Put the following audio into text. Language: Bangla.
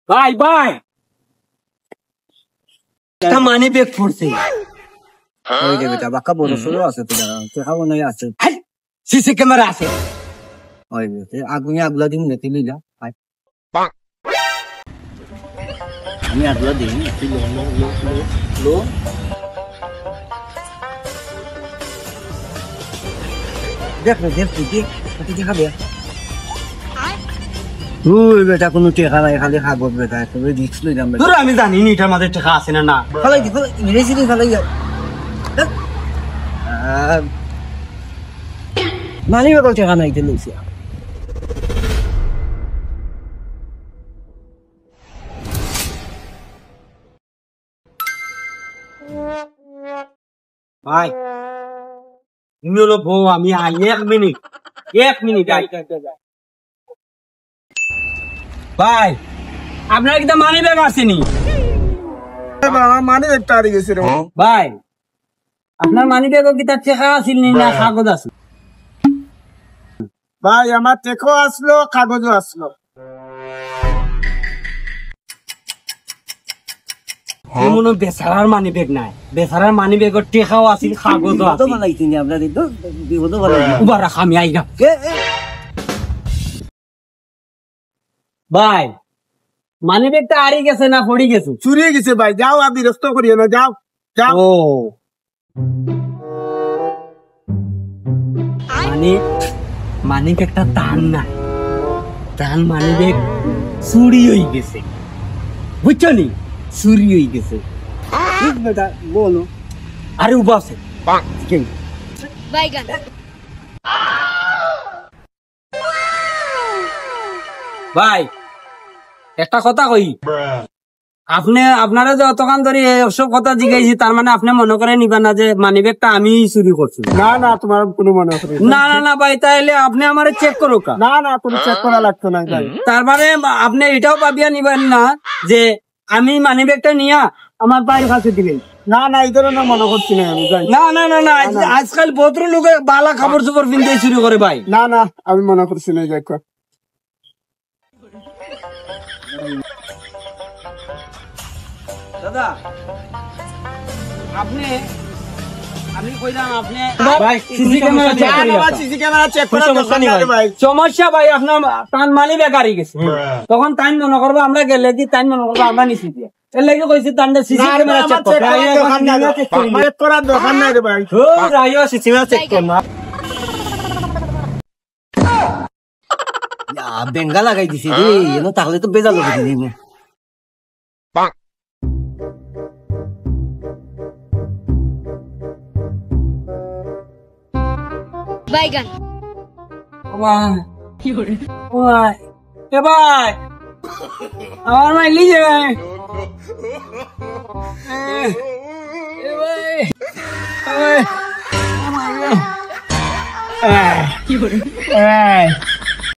ভাই ভাই একটা মানি ব্যাগ পড়ছে। ওই যে বেটা বাক্কা বড় সরো আছে তো দেখাবো নাই আছে সিসি ক্যামেরা আছে। ওই যে আগুনে আগলা দিন নেতে লিলা আমি আগলা দিই লো দেখ তুই দেখাবে ওই বেটা কোনো টেকা নাই খালি খাগত বেটা তবে রিক্স লইলাম তোর আমি জানি নি এটার মধ্যে টাকা আছে না না। ফালাই দি ইংরেজি ফালাই মানি বেগল টেকা নাই তে লইছে ভাই তুমি হলো বউ, আমি আই 1 মিনিট আই। ভাই আপনার কি মানি ব্যাগ আসেনি? মানি একটা হারিয়ে গেছে রে ভাই আপনার মানি ব্যাগও কি তার টাকা আছিল না কাগজ আছে? ভাই আমার টেকো আসলো কাগজও আসলো কোনো বেচারার মানি ব্যাগ নাই, বেচারার মানি ব্যাগের টেকাও আছিল কাগজও আছে। বানাইছিনি আপনার তো বিপদ বানাই উবার রাখ আমি আইগা। ভাই মানি ব্যাগটা হারিয়ে গেছে না পড়ে গেছে? চুরি গেছে ভাই যাও আর বিরক্ত করিও না যাও যাও ও মানি ব্যাগটা টান নাই, টান মানি ব্যাগ চুরি হয়ে গেছে, বুঝছো নি? চুরি হয়ে গেছে। বেটা বলো আরে উবা আছে ভাই একটা কথা কই, আপনারা যে অতক্ষণ ধরে সব কথা জিজ্ঞাসি তার মানে আপনি মনে করে নিবেন না যে মানি ব্যাগটা আমি চুরি করছি? না না তোমার কোনো মনে করে না না না ভাই, তাইলে আপনি আমারে চেক করো কা? না না কোনো চেক করা লাগতো না ভাই। তার মানে আপনি এটাও ভাবিয়া নিবেন না যে আমি মানি ব্যাগটা নিয়া আমার ভাইয়ের কাছে দিবেন? না না এই ধরনের মনে করছি না আমি ভাই। না না না না, আজকাল ভদ্র লোকে বালা কাপড় চোপড় পিনতে শুরু করে ভাই। না না আমি মনে করছি না যাই দাদা আপনি আমি কইলাম আপনি ভাই সিসি ক্যামেরা চেক করি। সিসি ক্যামেরা চেক করা দরকার নাই ভাই। সমস্যা ভাই আপনার টান মানি ব্যাগ হারিয়ে গেছে, তখন টাইম মনে করবো আমরা গেলে কি টাইম মনে করবো আমরা নিছি দিয়ে এর লাগে কইছি টানটা সিসি ক্যামেরা চেক করতে। চেক করার দরকার নাই রে ভাই। ও রাইও সিসি ক্যামেরা চেক কর না। বেঙ্গা লাগাই দিছি রে এনো তাহলে তো বেজা লাগাই দিবি বাইগান ভাই আমার মাইলি যে ভাই